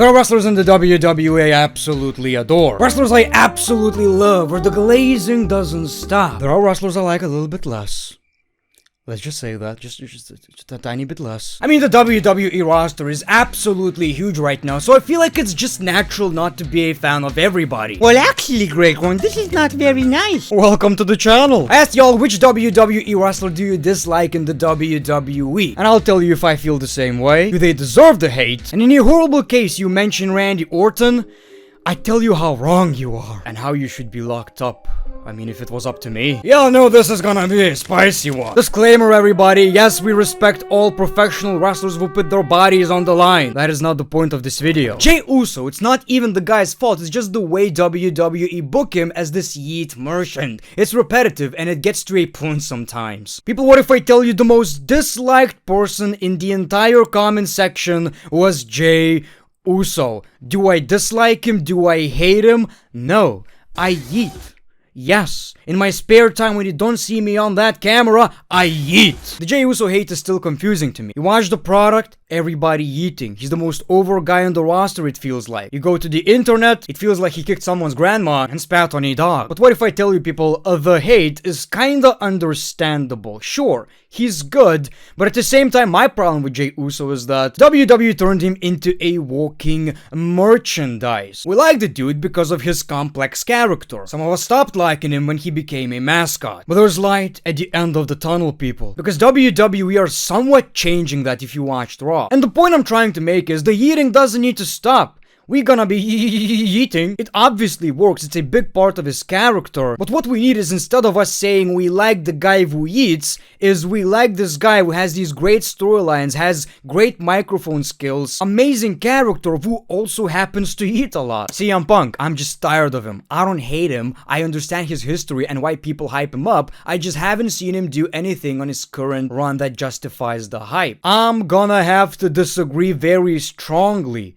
There are wrestlers in the WWE I absolutely adore. Wrestlers I absolutely love, where the glazing doesn't stop. There are wrestlers I like a little bit less. Let's just say that, just a tiny bit less. I mean, the WWE roster is absolutely huge right now, so I feel like it's just natural not to be a fan of everybody. Well, actually, Great One, this is not very nice. Welcome to the channel. I asked y'all, which WWE wrestler do you dislike in the WWE? And I'll tell you if I feel the same way. Do they deserve the hate? And in a horrible case you mention Randy Orton, I tell you how wrong you are. And how you should be locked up. I mean, if it was up to me. Y'all know this is gonna be a spicy one. Disclaimer, everybody. Yes, we respect all professional wrestlers who put their bodies on the line. That is not the point of this video. Jey Uso, it's not even the guy's fault. It's just the way WWE book him as this yeet merchant. It's repetitive and it gets to a point sometimes. People, what if I tell you the most disliked person in the entire comment section was Jey Uso? Do I dislike him? Do I hate him? No. I yeet. Yes, in my spare time when you don't see me on that camera, I yeet. The Jey Uso hate is still confusing to me. You watch the product, everybody yeeting. He's the most over guy on the roster, it feels like. You go to the internet, it feels like he kicked someone's grandma and spat on a dog. But what if I tell you, people, the hate is kinda understandable. Sure, he's good, but at the same time, my problem with Jey Uso is that WWE turned him into a walking merchandise. We like the dude because of his complex character. Some of us stopped liking him when he became a mascot. But there's light at the end of the tunnel, people. Because WWE are somewhat changing that if you watched Raw. And the point I'm trying to make is the yeeting doesn't need to stop. We're gonna be yeeting. It obviously works, it's a big part of his character. But what we need is, instead of us saying we like the guy who eats, is we like this guy who has these great storylines, has great microphone skills, amazing character, who also happens to eat a lot. CM Punk, I'm just tired of him. I don't hate him. I understand his history and why people hype him up. I just haven't seen him do anything on his current run that justifies the hype. I'm gonna have to disagree very strongly.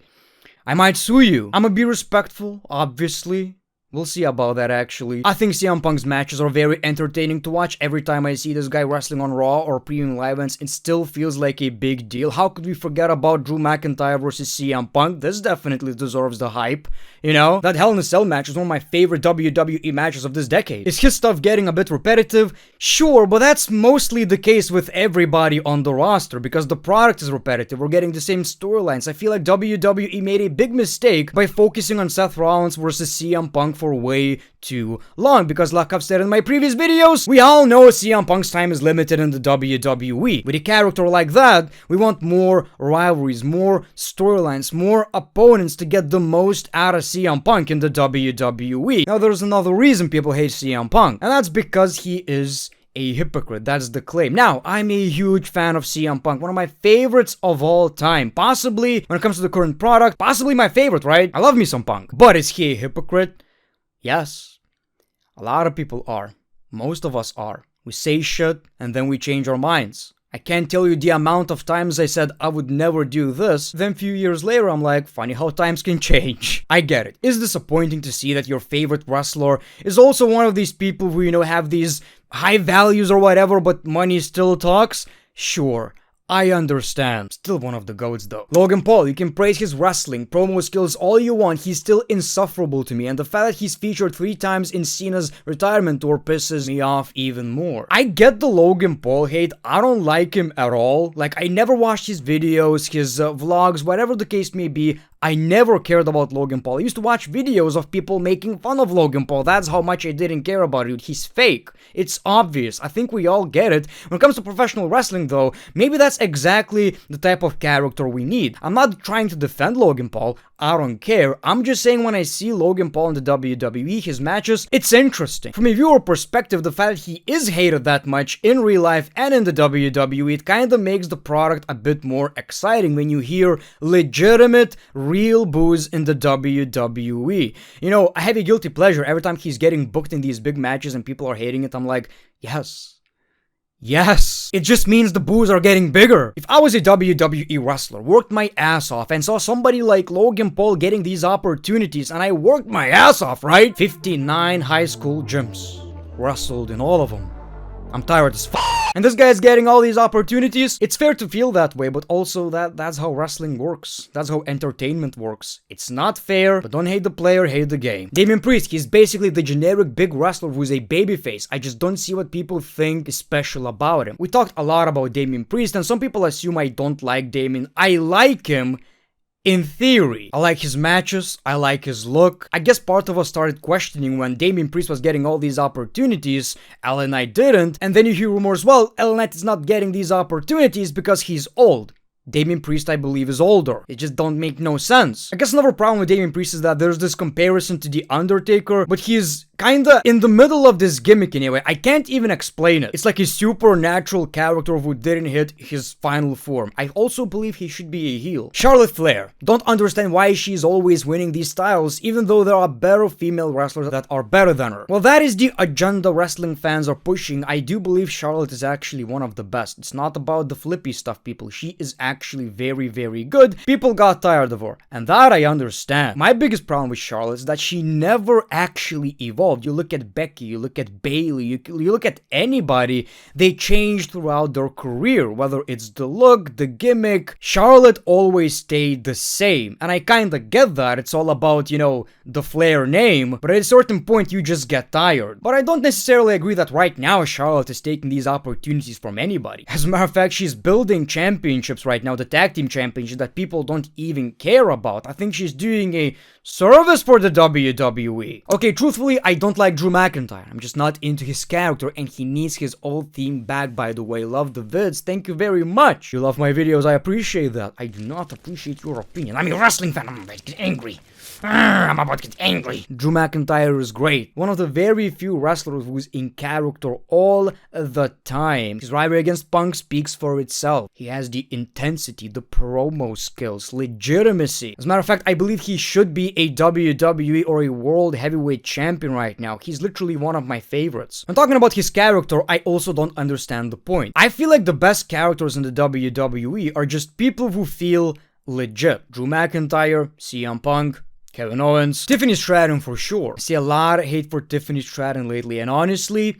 I might sue you. I'm gonna be respectful, obviously. We'll see about that, actually. I think CM Punk's matches are very entertaining to watch. Every time I see this guy wrestling on Raw or premium live events, it still feels like a big deal. How could we forget about Drew McIntyre versus CM Punk? This definitely deserves the hype, you know? That Hell in a Cell match is one of my favorite WWE matches of this decade. Is his stuff getting a bit repetitive? Sure, but that's mostly the case with everybody on the roster, because the product is repetitive. We're getting the same storylines. I feel like WWE made a big mistake by focusing on Seth Rollins versus CM Punk for way too long, because like I've said in my previous videos, we all know CM Punk's time is limited in the WWE. With a character like that, we want more rivalries, more storylines, more opponents to get the most out of CM Punk in the WWE. Now there's another reason people hate CM Punk, and that's because he is a hypocrite. That's the claim. Now, I'm a huge fan of CM Punk, one of my favorites of all time. Possibly, when it comes to the current product, possibly my favorite, right? I love me some Punk. But is he a hypocrite? Yes, a lot of people are. Most of us are. We say shit and then we change our minds. I can't tell you the amount of times I said I would never do this, then a few years later I'm like, funny how times can change. I get it. It's disappointing to see that your favorite wrestler is also one of these people who, you know, have these high values or whatever, but money still talks. Sure, I understand. Still one of the GOATs though. Logan Paul, you can praise his wrestling, promo skills all you want, he's still insufferable to me, and the fact that he's featured 3 times in Cena's retirement tour pisses me off even more. I get the Logan Paul hate, I don't like him at all. Like, I never watched his videos, his vlogs, whatever the case may be. I never cared about Logan Paul. I used to watch videos of people making fun of Logan Paul. That's how much I didn't care about it. He's fake. It's obvious. I think we all get it. When it comes to professional wrestling though, maybe that's exactly the type of character we need. I'm not trying to defend Logan Paul. I don't care. I'm just saying when I see Logan Paul in the WWE, his matches, it's interesting. From a viewer perspective, the fact that he is hated that much in real life and in the WWE, it kinda makes the product a bit more exciting when you hear legitimate, real boos in the WWE. You know, I have a guilty pleasure every time he's getting booked in these big matches and people are hating it. I'm like, yes. Yes, it just means the boos are getting bigger. If I was a WWE wrestler, worked my ass off, and saw somebody like Logan Paul getting these opportunities, and I worked my ass off, right? 59 high school gyms. Wrestled in all of them. I'm tired as f***. and this guy's getting all these opportunities. It's fair to feel that way, but also that's how wrestling works. That's how entertainment works. It's not fair, but don't hate the player, hate the game. Damian Priest, he's basically the generic big wrestler who's a babyface. I just don't see what people think is special about him. We talked a lot about Damian Priest, and some people assume I don't like Damian. I like him in theory. I like his matches, I like his look. I guess part of us started questioning when Damian Priest was getting all these opportunities, LA Knight didn't, and then you hear rumors, well, LA Knight is not getting these opportunities because he's old. Damian Priest, I believe, is older. It just don't make no sense. I guess another problem with Damian Priest is that there's this comparison to The Undertaker, but he's kinda in the middle of this gimmick anyway. I can't even explain it. It's like a supernatural character who didn't hit his final form. I also believe he should be a heel. Charlotte Flair. Don't understand why she's always winning these titles, even though there are better female wrestlers that are better than her. Well, that is the agenda wrestling fans are pushing. I do believe Charlotte is actually one of the best. It's not about the flippy stuff, people. She is actually very, very good. People got tired of her, and that I understand. My biggest problem with Charlotte is that she never actually evolved. You look at Becky, you look at Bayley, you look at anybody, they change throughout their career, whether it's the look, the gimmick. Charlotte always stayed the same, and I kinda get that. It's all about, you know, the Flair name, but at a certain point you just get tired. But I don't necessarily agree that right now Charlotte is taking these opportunities from anybody. As a matter of fact, she's building championships right now, the tag team championship that people don't even care about. I think she's doing a service for the WWE. Okay, truthfully, I don't like Drew McIntyre. I'm just not into his character, and he needs his old theme back, by the way. Love the vids. Thank you very much. You love my videos. I appreciate that. I do not appreciate your opinion. I'm a wrestling fan. I'm about to get angry. I'm about to get angry. Drew McIntyre is great. One of the very few wrestlers who's in character all the time. His rivalry against Punk speaks for itself. He has the intensity, the promo skills, legitimacy. As a matter of fact, I believe he should be a WWE or a World Heavyweight Champion right now. He's literally one of my favorites. When talking about his character, I also don't understand the point. I feel like the best characters in the WWE are just people who feel legit. Drew McIntyre, CM Punk, Kevin Owens, Tiffany Stratton for sure. I see a lot of hate for Tiffany Stratton lately, and honestly,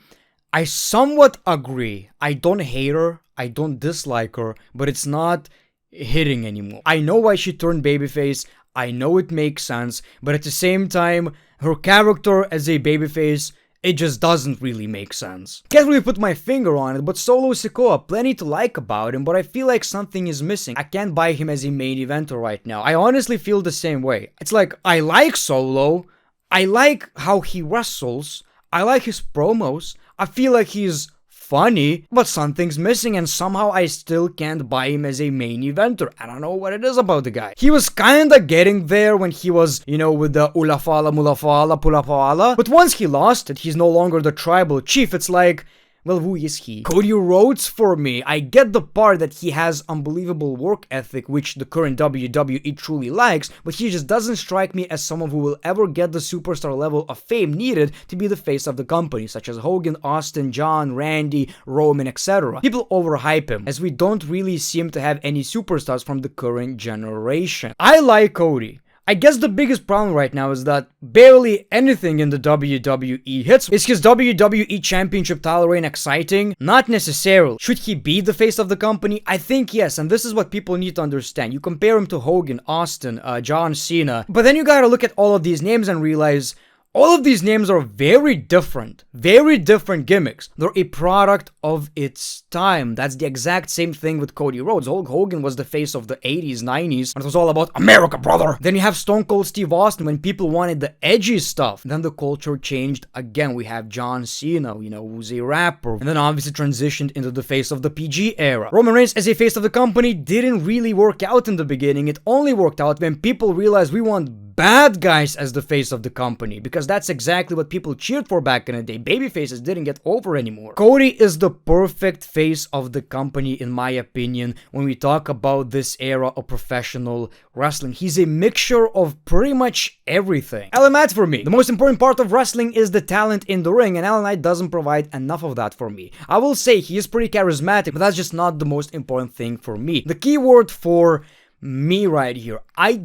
I somewhat agree. I don't hate her, I don't dislike her, but it's not hitting anymore. I know why she turned babyface, I know it makes sense, but at the same time, her character as a babyface, it just doesn't really make sense. Can't really put my finger on it, but Solo Sikoa, plenty to like about him, but I feel like something is missing. I can't buy him as a main eventer right now. I honestly feel the same way. It's like, I like Solo, I like how he wrestles, I like his promos, I feel like he's funny, but something's missing, and somehow I still can't buy him as a main eventer. I don't know what it is about the guy. He was kinda getting there when he was, you know, with the Ulafala, Mulafala, Pulafala, but once he lost it, he's no longer the tribal chief. It's like, well, who is he? Cody Rhodes for me. I get the part that he has unbelievable work ethic, which the current WWE truly likes, but he just doesn't strike me as someone who will ever get the superstar level of fame needed to be the face of the company, such as Hogan, Austin, John, Randy, Roman, etc. People overhype him, as we don't really seem to have any superstars from the current generation. I like Cody. I guess the biggest problem right now is that barely anything in the WWE hits. Is his WWE Championship title reign exciting? Not necessarily. Should he be the face of the company? I think yes, and this is what people need to understand. You compare him to Hogan, Austin, John Cena, but then you gotta look at all of these names and realize all of these names are very different gimmicks. They're a product of its time. That's the exact same thing with Cody Rhodes. Hulk Hogan was the face of the 80s, 90s, and it was all about America, brother. Then you have Stone Cold Steve Austin when people wanted the edgy stuff. Then the culture changed again. We have John Cena, you know, who's a rapper, and then obviously transitioned into the face of the PG era. Roman Reigns as a face of the company didn't really work out in the beginning. It only worked out when people realized we want bad guys as the face of the company, because that's exactly what people cheered for back in the day. Babyfaces didn't get over anymore. Cody is the perfect face of the company, in my opinion, when we talk about this era of professional wrestling. He's a mixture of pretty much everything. LA Knight for me. The most important part of wrestling is the talent in the ring, and LA Knight doesn't provide enough of that for me. I will say he is pretty charismatic, but that's just not the most important thing for me. The key word for me right here. I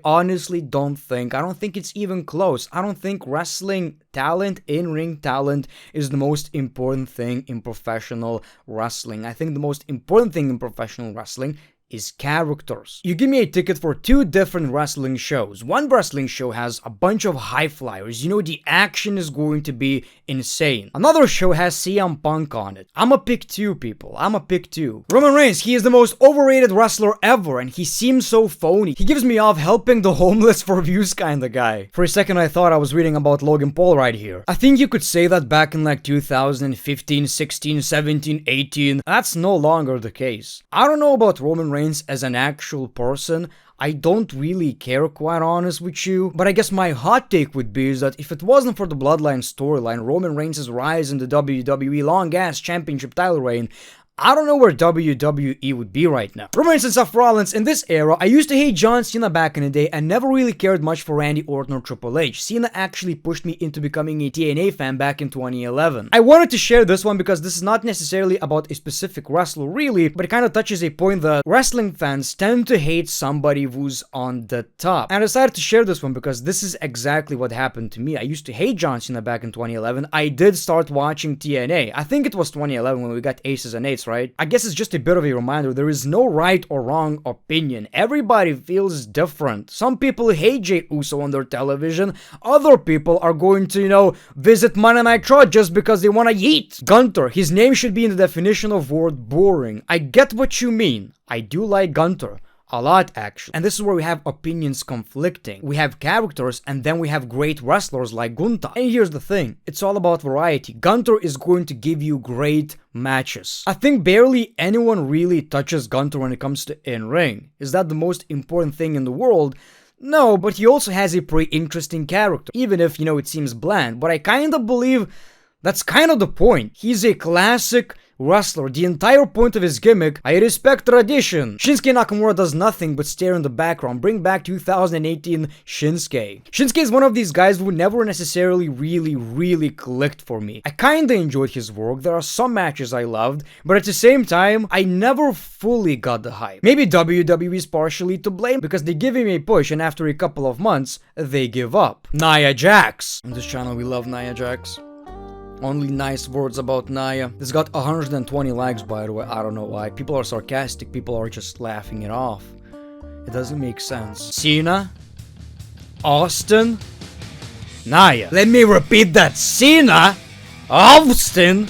honestly don't think, I don't think it's even close. I don't think wrestling talent, in-ring talent, is the most important thing in professional wrestling. I think the most important thing in professional wrestling is characters. You give me a ticket for 2 different wrestling shows. One wrestling show has a bunch of high flyers. You know, the action is going to be insane. Another show has CM Punk on it. I'ma pick 2, people. I'ma pick 2. Roman Reigns, he is the most overrated wrestler ever, and he seems so phony. He gives me off helping the homeless for views kinda guy. For a second, I thought I was reading about Logan Paul right here. I think you could say that back in like 2015, 16, 17, 18. That's no longer the case. I don't know about Roman Reigns as an actual person. I don't really care, quite honest with you, but I guess my hot take would be is that if it wasn't for the Bloodline storyline, Roman Reigns' rise in the WWE long-ass championship title reign, I don't know where WWE would be right now. Roman Reigns and Seth Rollins, in this era, I used to hate John Cena back in the day and never really cared much for Randy Orton or Triple H. Cena actually pushed me into becoming a TNA fan back in 2011. I wanted to share this one because this is not necessarily about a specific wrestler really, but it kind of touches a point that wrestling fans tend to hate somebody who's on the top. And I decided to share this one because this is exactly what happened to me. I used to hate John Cena back in 2011. I did start watching TNA. I think it was 2011 when we got Aces and Eights, right? I guess it's just a bit of a reminder, there is no right or wrong opinion. Everybody feels different. Some people hate Jey Uso on their television. Other people are going to, you know, visit Monday Night Raw just because they want to yeet. Gunther, his name should be in the definition of word boring. I get what you mean. I do like Gunther. A lot, actually. And this is where we have opinions conflicting. We have characters, and then we have great wrestlers like Gunther. And here's the thing, it's all about variety. Gunther is going to give you great matches. I think barely anyone really touches Gunther when it comes to in-ring. Is that the most important thing in the world? No, but he also has a pretty interesting character, even if, you know, it seems bland. But I kind of believe that's kind of the point. He's a classic wrestler. The entire point of his gimmick, I respect tradition. Shinsuke Nakamura does nothing but stare in the background. Bring back 2018 Shinsuke. Shinsuke is one of these guys who never necessarily really clicked for me. I kinda enjoyed his work. There are some matches I loved, but at the same time, I never fully got the hype. Maybe WWE is partially to blame because they give him a push and after a couple of months, they give up. Nia Jax. On this channel, we love Nia Jax. Only nice words about Nia. This got 120 likes, by the way. I don't know why. People are sarcastic. People are just laughing it off. It doesn't make sense. Cena, Austin, Nia. Let me repeat that. Cena, Austin,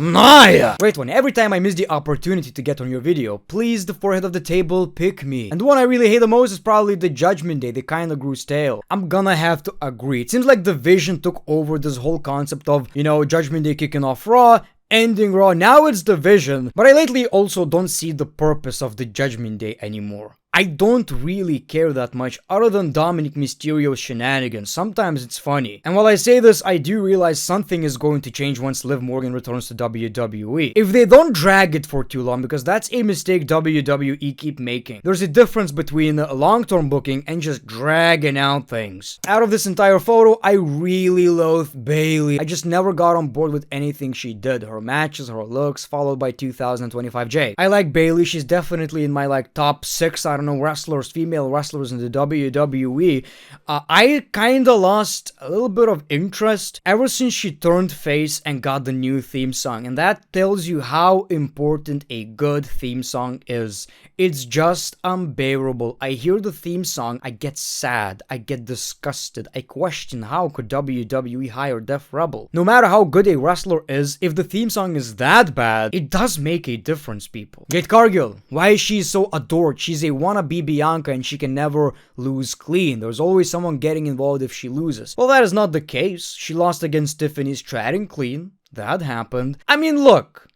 Nia. Great one. Every time I miss the opportunity to get on your video, please, the forehead of the table, pick me. And the one I really hate the most is probably the Judgment Day. They kinda grew stale. I'm gonna have to agree. It seems like the Vision took over this whole concept of, you know, Judgment Day kicking off Raw, ending Raw. Now it's the Vision. But I lately also don't see the purpose of the Judgment Day anymore. I don't really care that much other than Dominic Mysterio's shenanigans. Sometimes it's funny. And while I say this, I do realize something is going to change once Liv Morgan returns to WWE. If they don't drag it for too long, because that's a mistake WWE keep making. There's a difference between long-term booking and just dragging out things. Out of this entire photo, I really loathe Bayley. I just never got on board with anything she did. Her matches, her looks, followed by 2025 Jay. I like Bayley. She's definitely in my like top 6, I don't know, wrestlers, female wrestlers in the WWE. I kinda lost a little bit of interest ever since she turned face and got the new theme song, and that tells you how important a good theme song is. It's just unbearable. I hear the theme song, I get sad, I get disgusted, I question how could WWE hire Def Rebel. No matter how good a wrestler is, if the theme song is that bad, it does make a difference, people. Jade Cargill, why is she so adored? She's a wannabe Bianca and she can never lose clean. There's always someone getting involved if she loses. Well, that is not the case. She lost against Tiffany Stratton clean. That happened. I mean, look,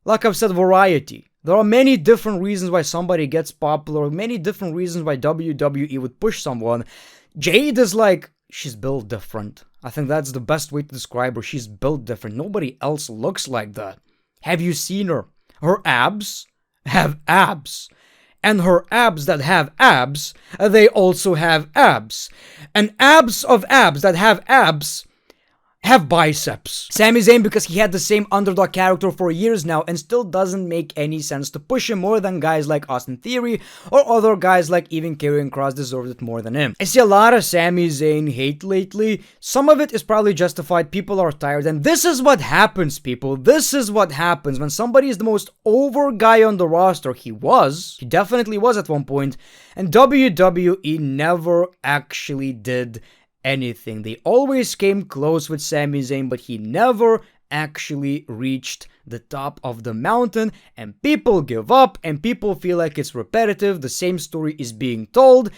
like I've said, variety. There are many different reasons why somebody gets popular, many different reasons why WWE would push someone. Jade is like, she's built different. I think that's the best way to describe her. She's built different. Nobody else looks like that. Have you seen her? Her abs have abs. And her abs that have abs, they also have abs. And abs of abs that have abs have biceps. Sami Zayn, because he had the same underdog character for years now and still doesn't make any sense to push him more than guys like Austin Theory or other guys like even Karrion Kross deserved it more than him. I see a lot of Sami Zayn hate lately. Some of it is probably justified. People are tired, and this is what happens, people. This is what happens when somebody is the most over guy on the roster. He definitely was at one point, and WWE never actually did anything. They always came close with Sami Zayn, but he never actually reached the top of the mountain, and people give up and people feel like it's repetitive. The same story is being told.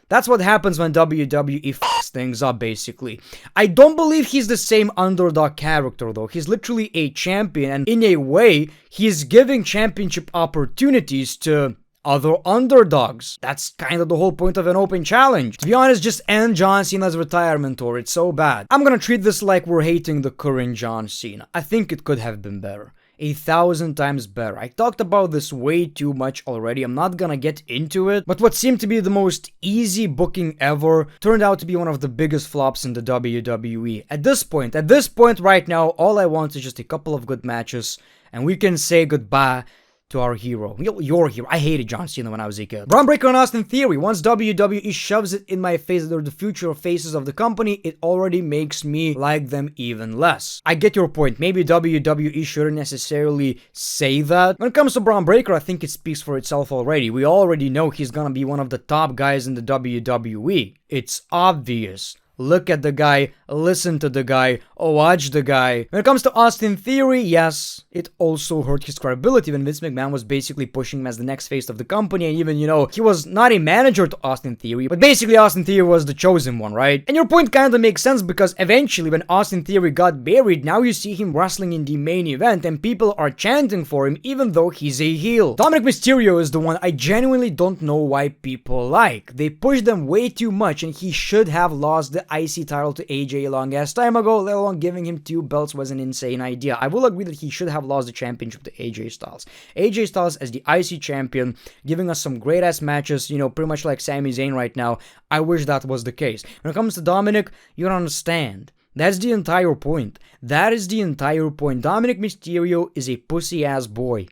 That's what happens when WWE fucks things up, basically. I don't believe he's the same underdog character, though. He's literally a champion, and in a way, he's giving championship opportunities to other underdogs. That's kind of the whole point of an open challenge. To be honest, just end John Cena's retirement tour. It's so bad. I'm gonna treat this like we're hating the current John Cena. I think it could have been better. 1,000 times better. I talked about this way too much already. I'm not gonna get into it. But what seemed to be the most easy booking ever turned out to be one of the biggest flops in the WWE. At this point right now, all I want is just a couple of good matches, and we can say goodbye to our hero. Your hero. I hated John Cena when I was a kid. Braun Breaker and Austin Theory. Once WWE shoves it in my face that they're the future faces of the company, it already makes me like them even less. I get your point. Maybe WWE shouldn't necessarily say that. When it comes to Braun Breaker, I think it speaks for itself already. We already know he's gonna be one of the top guys in the WWE. It's obvious. Look at the guy, listen to the guy, watch the guy. When it comes to Austin Theory, yes, it also hurt his credibility when Vince McMahon was basically pushing him as the next face of the company, and even, he was not a manager to Austin Theory, but basically Austin Theory was the chosen one, right? And your point kind of makes sense, because eventually when Austin Theory got buried, now you see him wrestling in the main event, and people are chanting for him even though he's a heel. Dominic Mysterio is the one I genuinely don't know why people like. They pushed them way too much, and he should have lost the IC title to AJ a long ass time ago, let alone giving him 2 belts was an insane idea. I will agree that he should have lost the championship to AJ Styles. AJ Styles as the IC champion, giving us some great ass matches, pretty much like Sami Zayn right now. I wish that was the case. When it comes to Dominic, you don't understand. That's the entire point. That is the entire point. Dominic Mysterio is a pussy ass boy.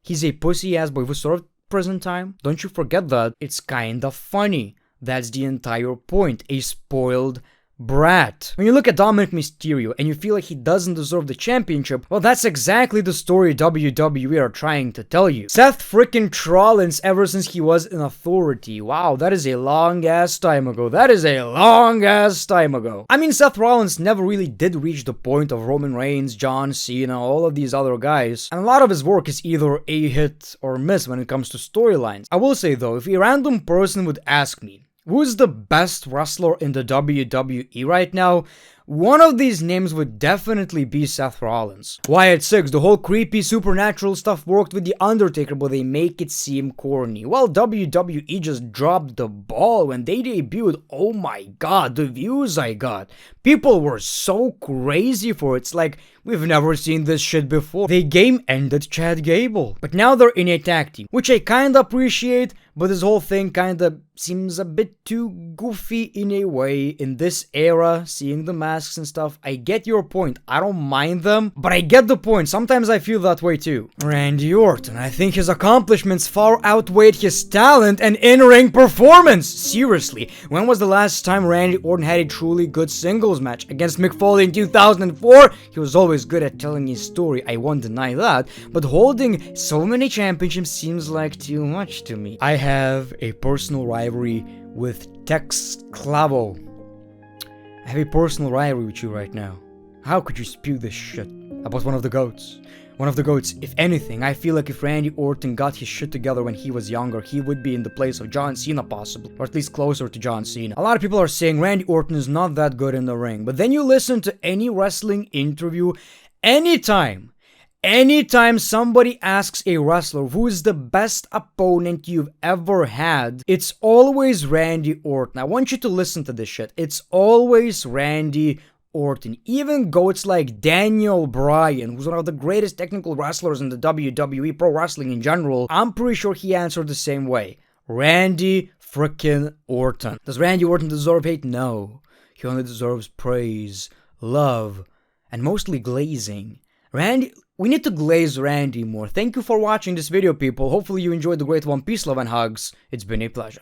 He's a pussy ass boy who served prison time. Don't you forget that. It's kind of funny. That's the entire point. A spoiled brat. When you look at Dominic Mysterio and you feel like he doesn't deserve the championship, well, that's exactly the story WWE are trying to tell you. Seth freaking Rollins, ever since he was in Authority. Wow, that is a long ass time ago. That is a long ass time ago. I mean, Seth Rollins never really did reach the point of Roman Reigns, John Cena, all of these other guys, and a lot of his work is either a hit or miss when it comes to storylines. I will say though, if a random person would ask me, who's the best wrestler in the WWE right now? One of these names would definitely be Seth Rollins. Why at 6? The whole creepy supernatural stuff worked with The Undertaker, but they make it seem corny. Well, WWE just dropped the ball when they debuted. Oh my god, the views I got. People were so crazy for it. It's like, we've never seen this shit before. They game ended Chad Gable. But now they're in a tag team, which I kinda appreciate, but this whole thing kinda seems a bit too goofy in a way. In this era, seeing the masks and stuff, I get your point. I don't mind them, but I get the point. Sometimes I feel that way too. Randy Orton, I think his accomplishments far outweighed his talent and in-ring performance. Seriously, when was the last time Randy Orton had a truly good singles match? Against Mick Foley in 2004? He was always good at telling his story, I won't deny that, but holding so many championships seems like too much to me. I have a personal rivalry with Tex Clavo. I have a personal rivalry with you right now. How could you spew this shit about one of the GOATs? One of the GOATs. If anything, I feel like if Randy Orton got his shit together when he was younger, he would be in the place of John Cena possibly, or at least closer to John Cena. A lot of people are saying Randy Orton is not that good in the ring, but then you listen to any wrestling interview, anytime somebody asks a wrestler who is the best opponent you've ever had, it's always Randy Orton. I want you to listen to this shit. It's always Randy Orton. Even GOATs like Daniel Bryan, who's one of the greatest technical wrestlers in the WWE, pro wrestling in general, I'm pretty sure he answered the same way. Randy frickin' Orton. Does Randy Orton deserve hate? No. He only deserves praise, love, and mostly glazing. Randy, we need to glaze Randy more. Thank you for watching this video, people. Hopefully you enjoyed the great One Piece love and hugs. It's been a pleasure.